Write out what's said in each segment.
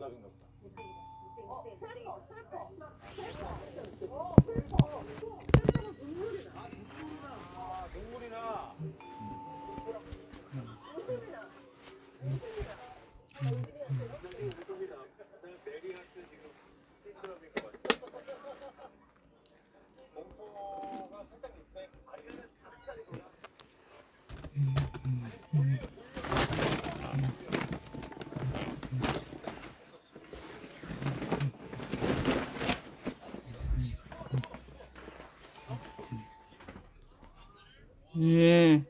동갑인가 보다. 동물이나. 메리 같은 지금 시끄러움인 것 같아. 공포가 살짝 있네. 아니면은 닭살이구나. 예.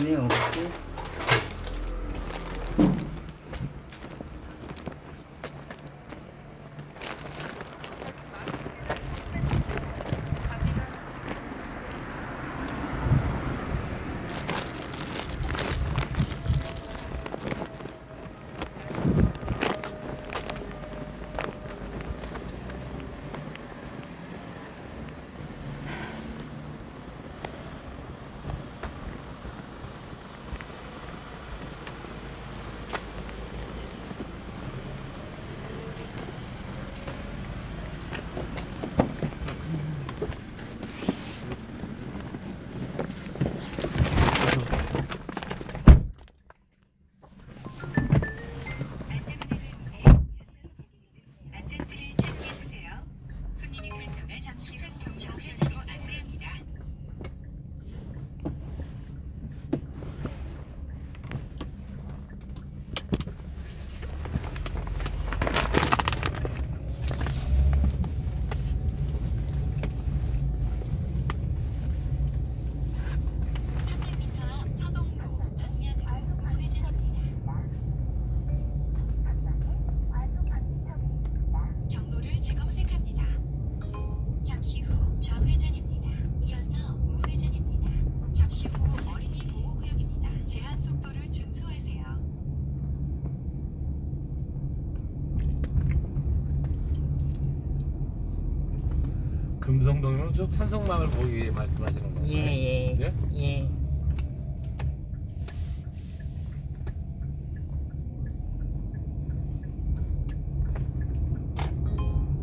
왜 없지? 금성동이면 저 산성마을 거기 말씀하시는 건가요? 예. 예? 예.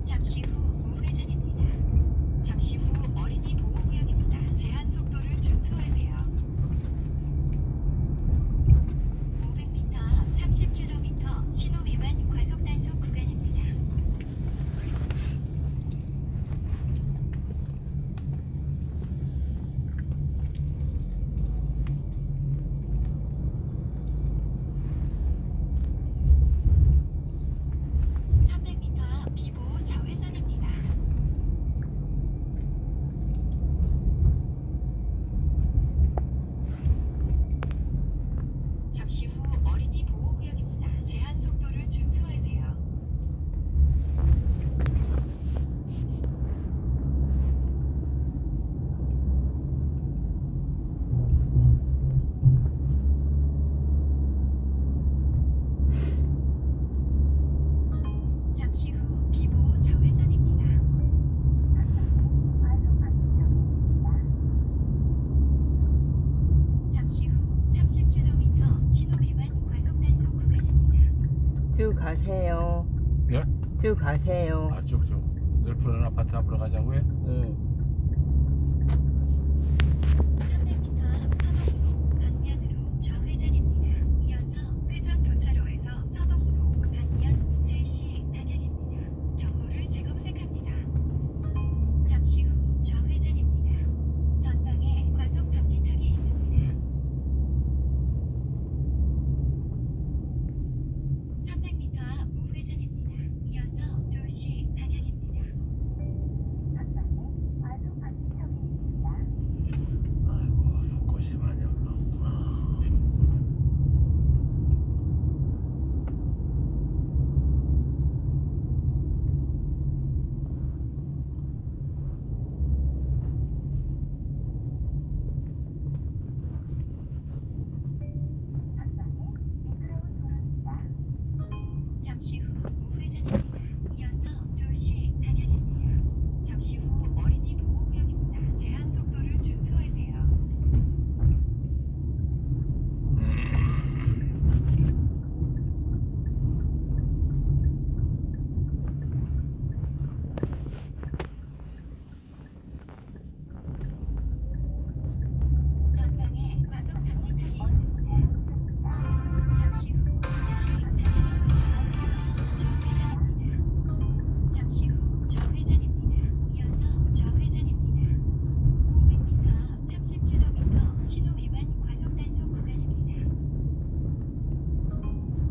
잠시 후 우회전입니다. 잠시 후 어린이 보호구역입니다. 제한 속도를 준수하세요. 500m 30km 신호 위반 과속 단속 구간입니다. 비보 좌회전입니다. 가세요. 예? 쭉 가세요. 아, 쭉쭉. 늘푸른 아파트 앞으로 가자고요? 예. 300m 앞 서동으로 방면으로 좌회전입니다. 이어서 회전 교차로에서 서동으로 방면 3시 방향입니다. 경로를 재검색합니다. 잠시 후 좌회전입니다. 전방에 과속 방지턱이 있습니다. 300m 앞 우회전입니다. 이어서 2시 방향입니다. 전방에 과속 방지턱이 있습니다. 아이고, 꽃이 많이 올라오구나. 전방에 미끄러운 도로입니다. 잠시 후 우회전입니다. 이어서 2시 방향입니다. 잠시 후 어린이 보호구역입니다. 제한 속도를 준수하세요. 전방에 과속 방지턱이 있습니다. 잠시 후 2시 방향입니다. 좌회전입니다. 잠시 후 좌회전입니다. 이어서 좌회전입니다. 500m 앞 30km 신호 위반 과속 단속 구간입니다.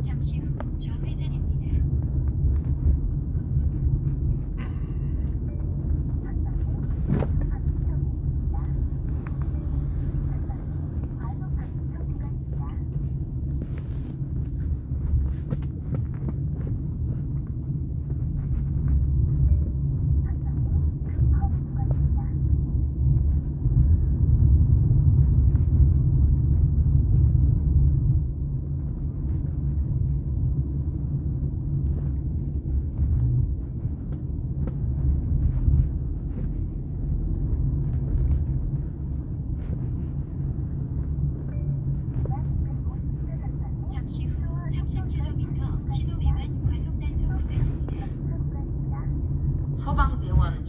잠시 후 좌회전입니다. 전방에 과속 방지턱이 있습니다. 전방에 과속 방지턱 구간입니다. 전방에 급커브 구간입니다. 잠시 후 30km 신호 위반 과속 단속 구간입니다. 소방대원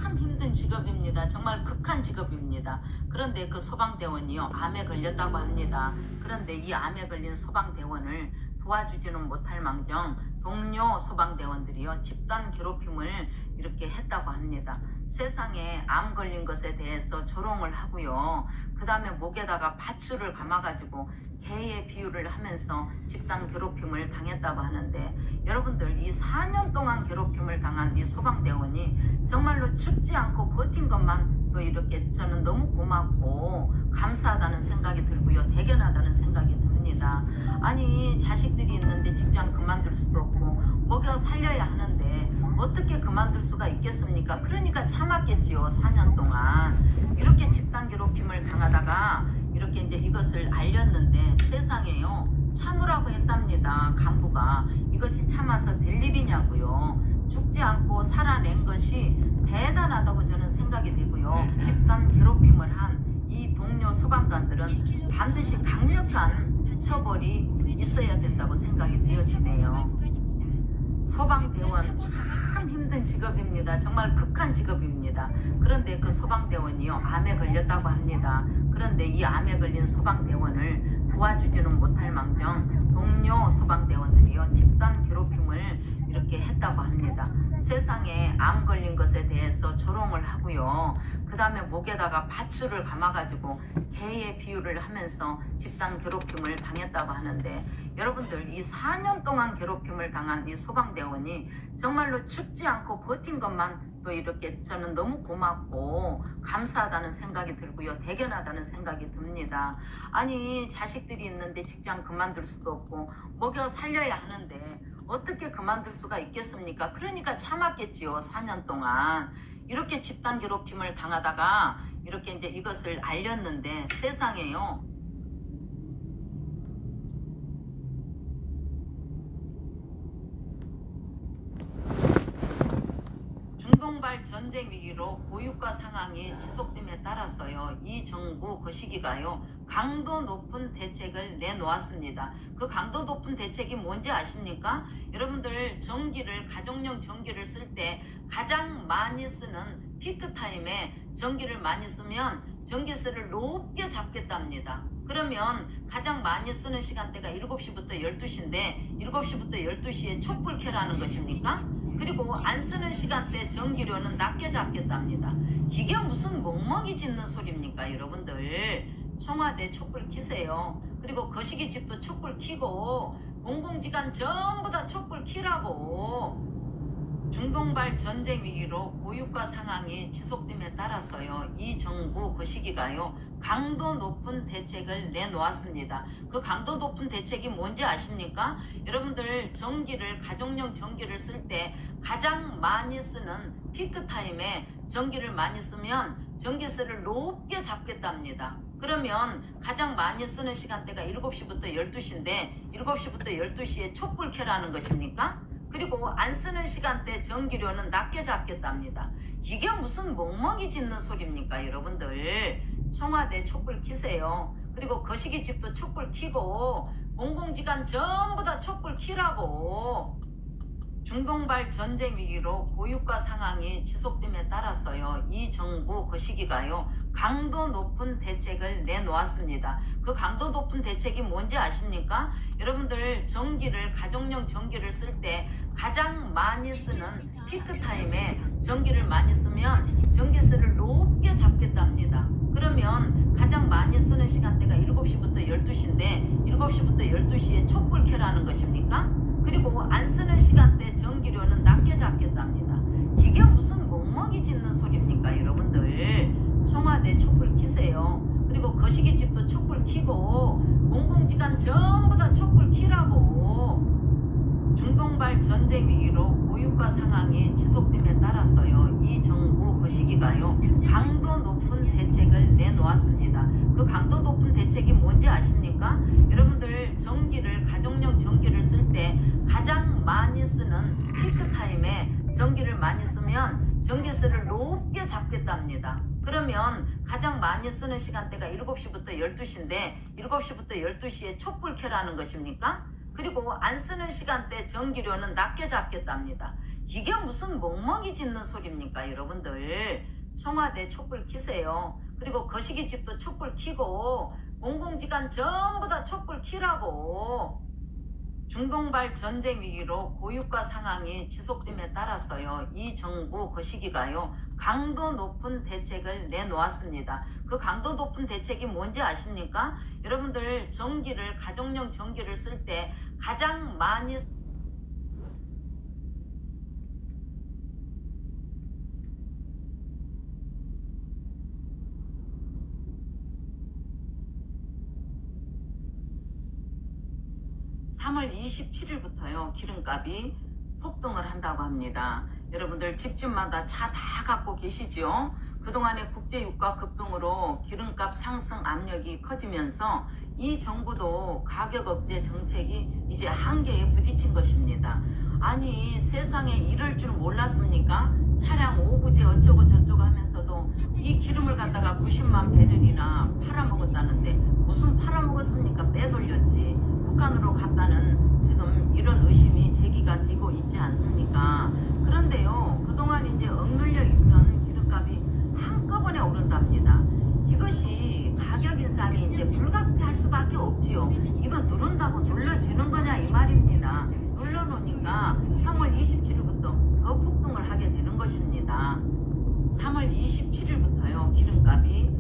참 힘든 직업입니다. 정말 극한 직업입니다. 그런데 그 소방대원이요, 암에 걸렸다고 합니다. 그런데 이 암에 걸린 소방대원을 도와주지는 못할 망정 동료 소방대원들이요, 집단 괴롭힘을 이렇게 했다고 합니다. 세상에 암 걸린 것에 대해서 조롱을 하고요, 그 다음에 목에다가 밧줄을 감아가지고 개의 비유를 하면서 집단 괴롭힘을 당했다고 하는데, 여러분들 이 4년 동안 괴롭힘을 당한 이 소방대원이 정말로 죽지 않고 버틴 것만 또 이렇게 저는 너무 고맙고 감사하다는 생각이 들고요, 대견하다는 생각이 듭니다. 아니, 자식들이 있는데 직장 그만둘 수도 없고 먹여 살려야 하는데 어떻게 그만둘 수가 있겠습니까? 그러니까 참았겠지요. 4년 동안 이렇게 집단 괴롭힘을 당하다가 이렇게 이제 이것을 알렸는데, 세상에요, 참으라고 했답니다. 간부가. 이것이 참아서 될 일이냐고요. 죽지 않고 살아낸 것이 대단하다고 저는 생각이 되고요. 집단 괴롭힘을 한 이 동료 소방관들은 반드시 강력한 처벌이 있어야 된다고 생각이 되어지네요. 소방대원 참 힘든 직업입니다. 정말 극한 직업입니다. 그런데 그 소방대원이요, 암에 걸렸다고 합니다. 그런데 이 암에 걸린 소방대원을 도와주지는 못할 망정 동료 소방대원들이요, 집단 괴롭힘을 이렇게 했다고 합니다. 세상에 암 걸린 것에 대해서 조롱을 하고요, 그 다음에 목에다가 밧줄을 감아가지고 개의 비유를 하면서 집단 괴롭힘을 당했다고 하는데, 여러분들 이 4년 동안 괴롭힘을 당한 이 소방대원이 정말로 죽지 않고 버틴 것만 또 이렇게 저는 너무 고맙고 감사하다는 생각이 들고요, 대견하다는 생각이 듭니다. 아니, 자식들이 있는데 직장 그만둘 수도 없고 먹여 살려야 하는데 어떻게 그만둘 수가 있겠습니까? 그러니까 참았겠지요. 4년 동안 이렇게 집단 괴롭힘을 당하다가 이렇게 이제 이것을 알렸는데, 세상에요, 중동발 중동발 전쟁 위기로 고유가 상황이 지속됨에 따라서요, 이 정부 그 시기가요 강도 높은 대책을 내놓았습니다. 그 강도 높은 대책이 뭔지 아십니까? 여러분들 전기를, 가정용 전기를 쓸 때 가장 많이 쓰는 피크타임에 전기를 많이 쓰면 전기세를 높게 잡겠답니다. 그러면 가장 많이 쓰는 시간대가 7시부터 12시인데 7시부터 12시에 촛불 켜라는 것입니까? 그리고 안 쓰는 시간대 전기료는 낮게 잡겠답니다. 이게 무슨 멍멍이 짖는 소리입니까, 여러분들? 청와대 촛불 켜세요. 그리고 거시기집도 촛불 켜고 공공기관 전부 다 촛불 켜라고. 중동발 전쟁 위기로 고유가 상황이 지속됨에 따라서요, 이 정부 그 시기가요 강도 높은 대책을 내놓았습니다. 그 강도 높은 대책이 뭔지 아십니까? 여러분들 전기를, 가정용 전기를 쓸 때 가장 많이 쓰는 피크타임에 전기를 많이 쓰면 전기세를 높게 잡겠답니다. 그러면 가장 많이 쓰는 시간대가 7시부터 12시인데 7시부터 12시에 촛불 켜라는 것입니까? 그리고 안 쓰는 시간대 전기료는 낮게 잡겠답니다. 이게 무슨 멍멍이 짖는 소리입니까, 여러분들? 청와대 촛불 켜세요. 그리고 거시기집도 촛불 켜고 공공기관 전부 다 촛불 켜라고. 중동발 전쟁 위기로 고유가 상황이 지속됨에 따라서요, 이 정부 그 시기가요 강도 높은 대책을 내놓았습니다. 그 강도 높은 대책이 뭔지 아십니까? 여러분들 전기를, 가정용 전기를 쓸 때 가장 많이 쓰는 피크타임에 전기를 많이 쓰면 전기세를 높게 잡겠답니다. 그러면 가장 많이 쓰는 시간대가 7시부터 12시인데 7시부터 12시에 촛불 켜라는 것입니까? 그리고 안 쓰는 시간대 전기료는 낮게 잡겠답니다. 이게 무슨 멍멍이 짖는 소리입니까, 여러분들? 청와대 촛불 켜세요. 그리고 거시기집도 촛불 켜고 공공기관 전부 다 촛불 켜라고. 중동발 전쟁 위기로 고유가 상황이 지속됨에 따라서요, 이 정부 그 시기가요 강도 높은 대책을 내놓았습니다. 그 강도 높은 대책이 뭔지 아십니까? 여러분들 전기를, 가정용 전기를 쓸 때 가장 많이 쓰는 피크타임에 전기를 많이 쓰면 전기세를 높게 잡겠답니다. 그러면 가장 많이 쓰는 시간대가 7시부터 12시인데 7시부터 12시에 촛불 켜라는 것입니까? 그리고 안 쓰는 시간대 전기료는 낮게 잡겠답니다. 이게 무슨 멍멍이 짖는 소리입니까, 여러분들? 청와대 촛불 켜세요. 그리고 거시기집도 촛불 켜고 공공기관 전부 다 촛불 켜라고. 중동발 전쟁 위기로 고유가 상황이 지속됨에 따라서요, 이 정부 그 시기가요 강도 높은 대책을 내놓았습니다. 그 강도 높은 대책이 뭔지 아십니까? 여러분들 전기를, 가정용 전기를 쓸 때 가장 많이 (3월 27일부터요) 기름값이 폭등을 한다고 합니다. 여러분들 집집마다 차 다 갖고 계시죠? 그동안의 국제유가 급등으로 기름값 상승 압력이 커지면서 이 정부도 가격 억제 정책이 이제 한계에 부딪힌 것입니다. 아니, 세상에 이럴 줄 몰랐습니까? 차량 오부제 어쩌고 저쩌고 하면서도 이 기름을 갖다가 90만 배럴이나 팔아먹었다는데 무슨 팔아먹었습니까? 빼돌렸지. 북한으로 갔다는 지금 이런 의심이 제기가 되고 있지 않습니까? 그런데요, 그동안 이제 억눌려 있던 기름값이 한꺼번에 오른답니다. 이것이 가격 인상이 이제 불가피할 수밖에 없지요. 이거 누른다고 눌러지는 거냐 이 말입니다. 눌러놓으니까 3월 27일부터 더 폭등을 하게 되는 것입니다. 3월 27일부터요 기름값이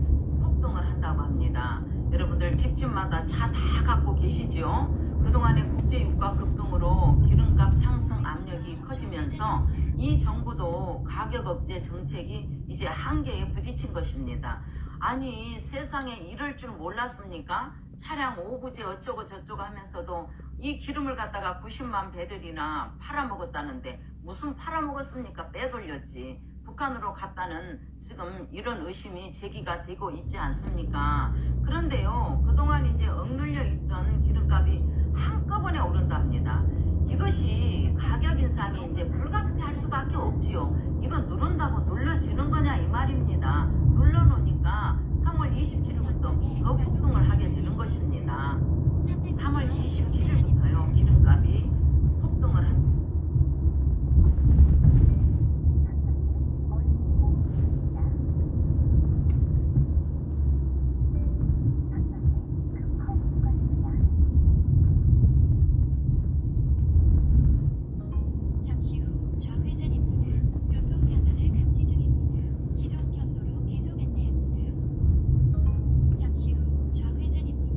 폭등을 한다고 합니다. 여러분들 집집마다 차 다 갖고 계시죠? 그동안의 국제유가 급등으로 기름값 상승 압력이 커지면서 이 정부도 가격 억제 정책이 이제 한계에 부딪힌 것입니다. 아니, 세상에 이럴 줄 몰랐습니까? 차량 오부제 어쩌고 저쩌고 하면서도 이 기름을 갖다가 90만 배럴이나 팔아먹었다는데 무슨 팔아먹었습니까? 빼돌렸지. 북한으로 갔다는 지금 이런 의심이 제기가 되고 있지 않습니까? 그런데요, 그동안 이제 억눌려 있던 기름값이 한꺼번에 오른답니다. 이것이 가격 인상이 이제 불가피할 수밖에 없지요. 이건 누른다고 눌러지는 거냐 이 말입니다. 눌러놓으니까 3월 27일부터 더 폭등을 하게 되는 것입니다. 3월 27일부터요 기름값이 폭등을 합니다. 잠시 후 좌회전입니다. 교통 변화를 감지 중입니다. 기존 경로로 계속 안내합니다. 잠시 후 좌회전입니다.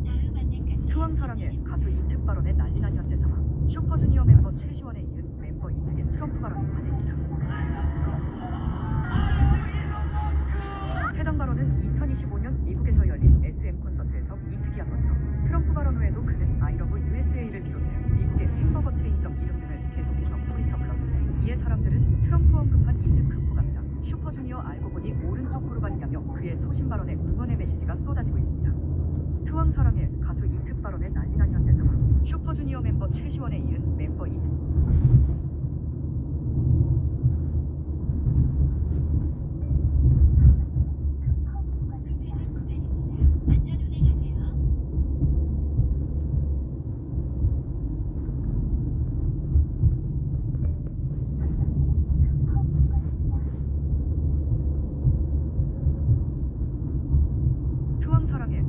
다음 안내까지 투항사랑의 가수 이특 발언에 난리난 현재 상황. 슈퍼주니어 멤버 최시원에 이은 멤버 이특의 트럼프 발언이 화제입니다. 해당 발언은 2025년 미국에서 열린 SM 콘서트에서 이특이 한 것으로, 트럼프 발언 후에도 그는 I love USA를 비롯해 미국의 햄버거 체인점 이름 등을 계속해서 소리쳐 불렀는데, 이에 사람들은 트럼프 언급한 이특 극호갑니다. 슈퍼주니어 알고 보니 오른쪽 그룹 아니냐며 그의 소신 발언에 응원의 메시지가 쏟아지고 있습니다. 투항사랑의 가수 이특 발언에 난리난 현재 상황. 슈퍼주니어 멤버 최시원에 이은 멤버 이특. 급회전 구간입니다. 안전 운행하세요. 투항사랑의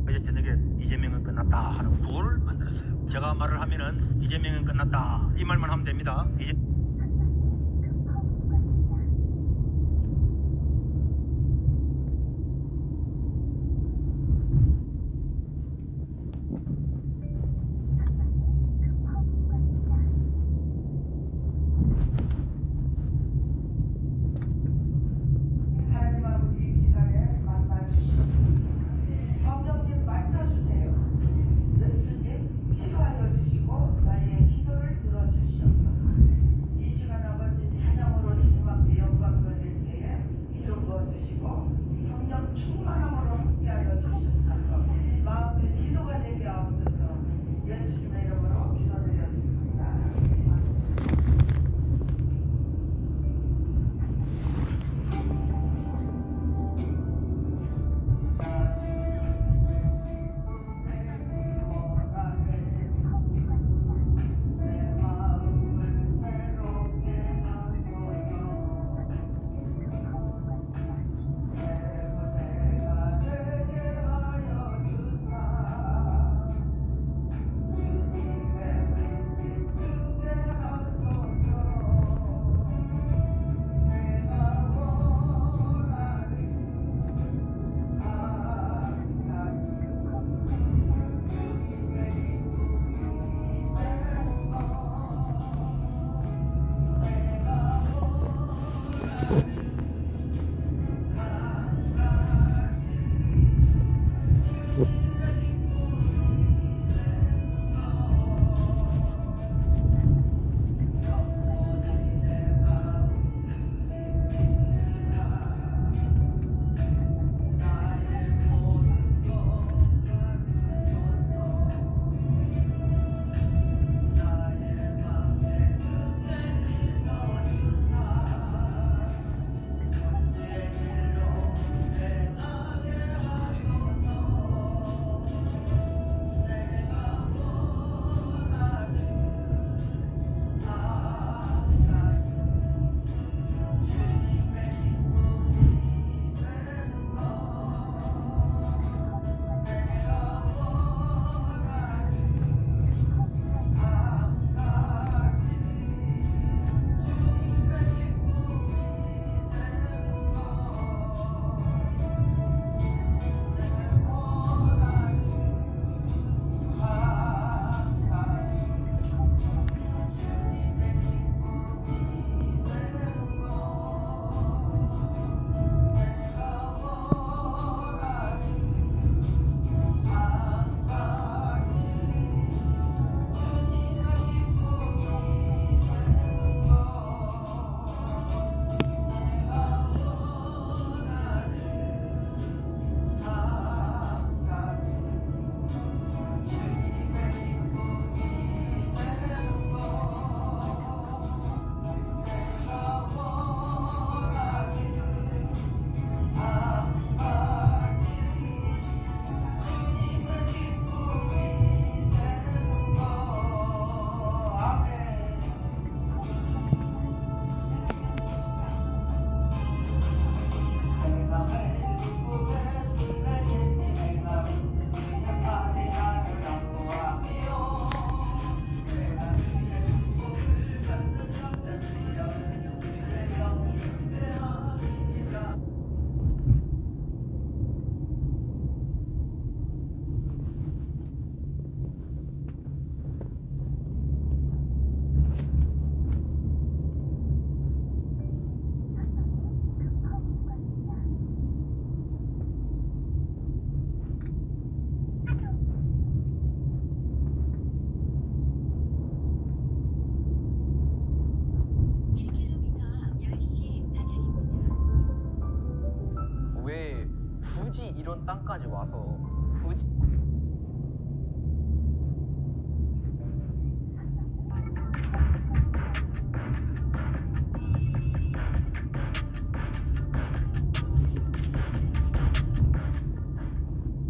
어제 저녁에 이재명은 끝났다 하는 구호를 만들었어요. 제가 말을 하면은 이재명은 끝났다 이 말만 하면 됩니다. 이제 하나님 아버지 이 시간에 만나 주시옵소서. 성령님 만져주세요. 예수님 치료하여 주시고 나의 기도를 들어주시옵소서. 이 시간 아버지 찬양으로 주님 앞에 영광 돌릴 때에 기름 부어주시고 성령 충만함으로 함께하여 주시옵소서. 마음의 기도가 되게 하옵소서. 예수님의 이름으로 기도드렸습니다. 주 땅까지 와서 굳이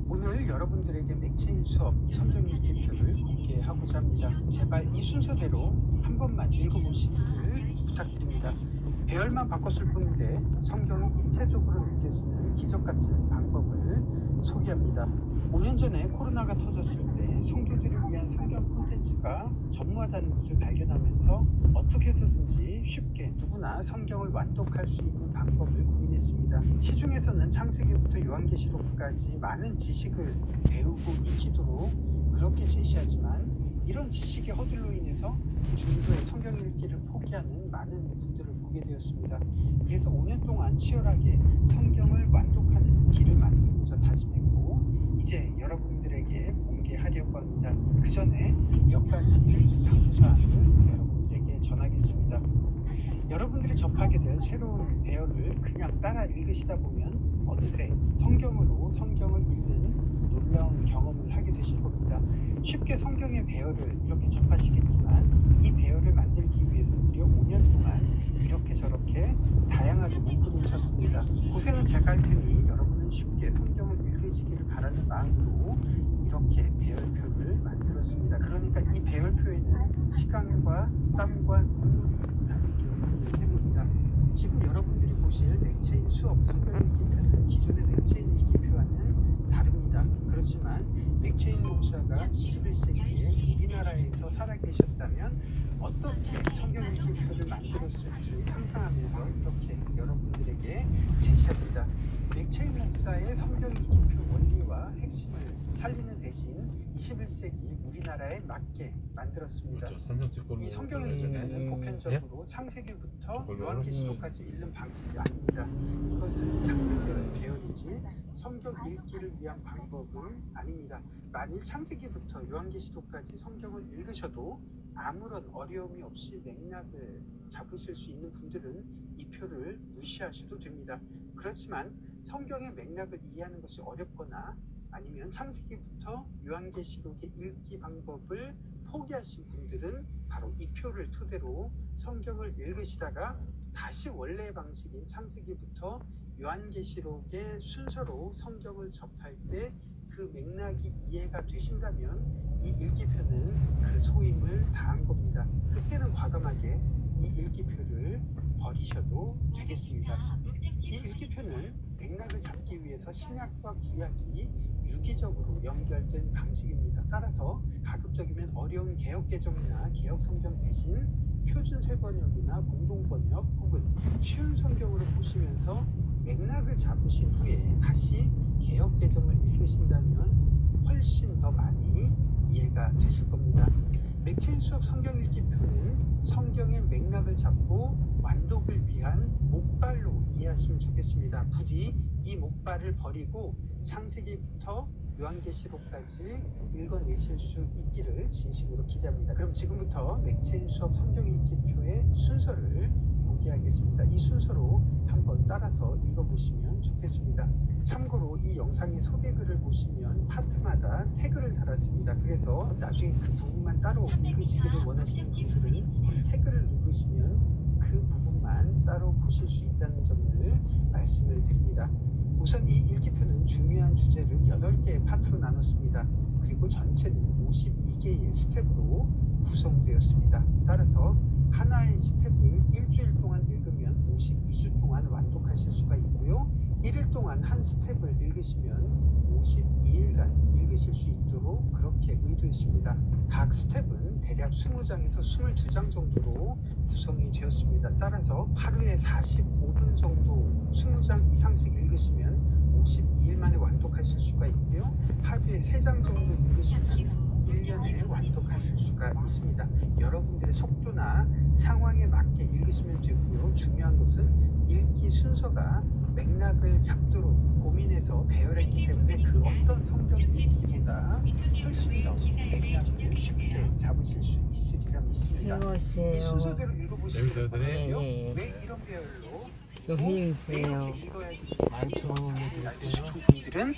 오늘 여러분들에게 맥체인 수업 성경 읽기표를 공개하고자 합니다. 제발 이 순서대로 한 번만 읽어보시기를 부탁드립니다. 배열만 바꿨을 뿐인데 성경을 입체적으로 느껴지는 기적같은 방법을 소개합니다. 5년 전에 코로나가 터졌을 때 성도들을 위한 성경 콘텐츠가 전무하다는 것을 발견하면서 어떻게 해서든지 쉽게 누구나 성경을 완독할 수 있는 방법을 고민했습니다. 시중에서는 창세기부터 요한계시록까지 많은 지식을 배우고 익히도록 그렇게 제시하지만 이런 지식의 허들로 인해서 중도에 성경 읽기를 포기하는 많은 분들을 보게 되었습니다. 그래서 5년 동안 치열하게 성경을 완독하는 길을 만들고자 다짐했고 이제 여러분들에게 공개하려고 합니다. 그 전에 몇 가지 당부사항을 여러분들에게 전하겠습니다. 여러분들이 접하게 될 새로운 배열을 그냥 따라 읽으시다 보면 어느새 성경으로 성경을 읽는 놀라운 경험을 하게 되실 겁니다. 쉽게 성경의 배열을 이렇게 접하시겠지만 이 배열을 만들기 위해서 무려 5년 동안 이렇게 저렇게 다양하게 목표를 쳤습니다. 고생은 제가 할 테니 여러분은 쉽게 성경을 읽으시기를 바라는 마음으로 이렇게 배열표를 만들었습니다. 그러니까 이 배열표에는 시간과 땀과 눈물이 담긴 셈입니다. 지금 여러분들이 보실 맥체인 수업 성경 읽기표는 기존의 맥체인 읽기표와는 다릅니다. 그렇지만 맥체인 목사가 21세기에 우리나라에서 살아계셨다면 어떻게 성경 읽기표를 만들었을지 상상하면서 이렇게 여러분들에게 제시합니다. 맥체인 목사의 성경 읽기표 원리와 핵심을 살리는 대신 21세기 우리나라에 맞게 만들었습니다. 이 성경 읽기표는 보편적으로 창세기부터 요한계시록까지 읽는 방식이 아닙니다. 이것은 장르별 배열이지 성경 읽기를 위한 방법은 아닙니다. 만일 창세기부터 요한계시록까지 성경을 읽으셔도 아무런 어려움이 없이 맥락을 잡으실 수 있는 분들은 이 표를 무시하셔도 됩니다. 그렇지만 성경의 맥락을 이해하는 것이 어렵거나 아니면 창세기부터 요한계시록의 읽기 방법을 포기하신 분들은 바로 이 표를 토대로 성경을 읽으시다가 다시 원래의 방식인 창세기부터 요한계시록의 순서로 성경을 접할 때 그 맥락이 이해가 되신다면 이 읽기표는 그 소임을 다한 겁니다. 그때는 과감하게 이 읽기표를 버리셔도 되겠습니다. 이 읽기표는 맥락을 잡기 위해서 신약과 구약이 유기적으로 연결된 방식입니다. 따라서 가급적이면 어려운 개역개정이나 개역성경 대신 표준세번역이나 공동번역 혹은 쉬운 성경으로 보시면서 맥락을 잡으신 후에 다시 개역개정을 읽으신다면 훨씬 더 많이 이해가 되실 겁니다. 맥체인 수업 성경 읽기표는 성경의 맥락을 잡고 완독을 위한 목발로 이해하시면 좋겠습니다. 부디 이 목발을 버리고 창세기부터 요한계시록까지 읽어내실 수 있기를 진심으로 기대합니다. 그럼 지금부터 맥체인 수업 성경 읽기표의 순서를 공개하겠습니다. 이 순서로 한번 따라서 읽어보시면 좋겠습니다. 참고로 이 영상의 소개글을 보시면 파트마다 태그를 달았습니다. 그래서 나중에 그 부분만 따로 읽으시기를 원하시는 분들은 이 태그를 누르시면 그 부분만 따로 보실 수 있다는 점을 말씀을 드립니다. 우선 이 읽기표는 중요한 주제를 8개의 파트로 나눴습니다. 그리고 전체는 52개의 스텝으로 구성되었습니다. 따라서 하나의 스텝을 일주일 동안 읽으면 52주 동안 완독하실 수가 있고요. 1일 동안 한 스텝을 읽으시면 52일간 읽으실 수 있도록 그렇게 의도했습니다. 각 스텝은 대략 20장에서 22장 정도로 구성이 되었습니다. 따라서 하루에 45분 정도 20장 이상씩 읽으시면 52일 만에 완독하실 수가 있고요. 하루에 3장 정도 읽으시면 1년에 완독하실 수가 있습니다. 여러분들의 속도나 상황에 맞게 읽으시면 되고요. 중요한 것은 읽기 순서가 맥락을 잡도록 고민해서 배열했기 때문에 그 어떤 성경 읽기보다 훨씬 더 맥락을 쉽게 잡으실 수 있으리라 믿습니다. 세우세요. 이 순서대로 읽어보시면 여기서 되고요. 예. 왜 이런 배열로 여기 왜 있어요. 이렇게 읽어야지 알고 많죠. 잘 알고 싶은 분들은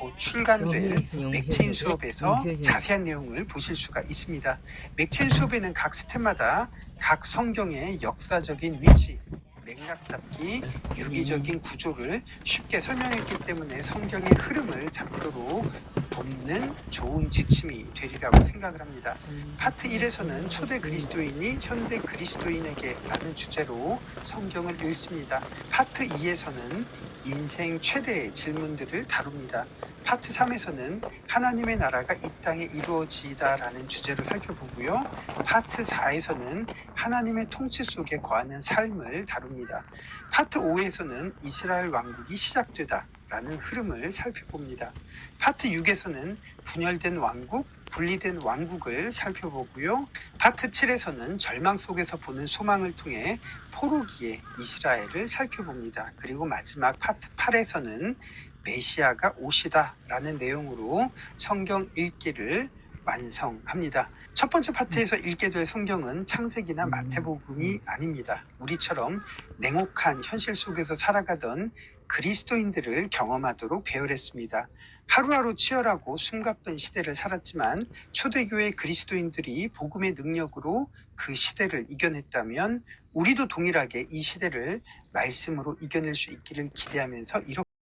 곧 출간될 맥체인 수업에서 자세한 내용을 보실 수가 있습니다. 맥체인 수업에는 각 스텝마다 각 성경의 역사적인 위치, 맥락 잡기, 유기적인 구조를 쉽게 설명했기 때문에 성경의 흐름을 잡도록 돕는 좋은 지침이 되리라고 생각을 합니다. 파트 1에서는 초대 그리스도인이 현대 그리스도인에게 라는 주제로 성경을 읽습니다. 파트 2에서는 인생 최대의 질문들을 다룹니다. 파트 3에서는 하나님의 나라가 이 땅에 이루어지다라는 주제로 살펴보고요. 파트 4에서는 하나님의 통치 속에 거하는 삶을 다룹니다. 파트 5에서는 이스라엘 왕국이 시작되다라는 흐름을 살펴봅니다. 파트 6에서는 분열된 왕국, 분리된 왕국을 살펴보고요. 파트 7에서는 절망 속에서 보는 소망을 통해 포로기의 이스라엘을 살펴봅니다. 그리고 마지막 파트 8에서는 메시아가 오시다라는 내용으로 성경 읽기를 완성합니다. 첫 번째 파트에서 읽게 될 성경은 창세기나 마태복음이 아닙니다. 우리처럼 냉혹한 현실 속에서 살아가던 그리스도인들을 경험하도록 배열했습니다. 하루하루 치열하고 숨가쁜 시대를 살았지만 초대교회 그리스도인들이 복음의 능력으로 그 시대를 이겨냈다면 우리도 동일하게 이 시대를 말씀으로 이겨낼 수 있기를 기대하면서 이렇게